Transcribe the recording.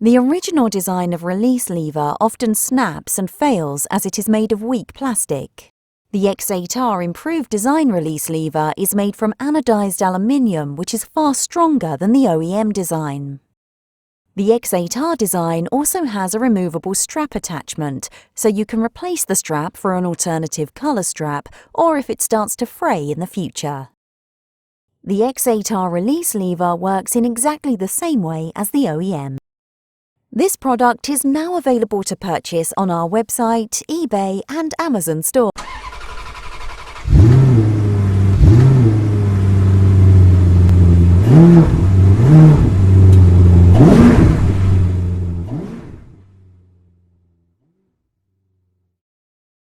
The original design of release lever often snaps and fails as it is made of weak plastic. The X8R improved design release lever is made from anodised aluminium, which is far stronger than the OEM design. The X8R design also has a removable strap attachment, so you can replace the strap for an alternative colour strap or if it starts to fray in the future. The X8R release lever works in exactly the same way as the OEM. This product is now available to purchase on our website, eBay and Amazon store.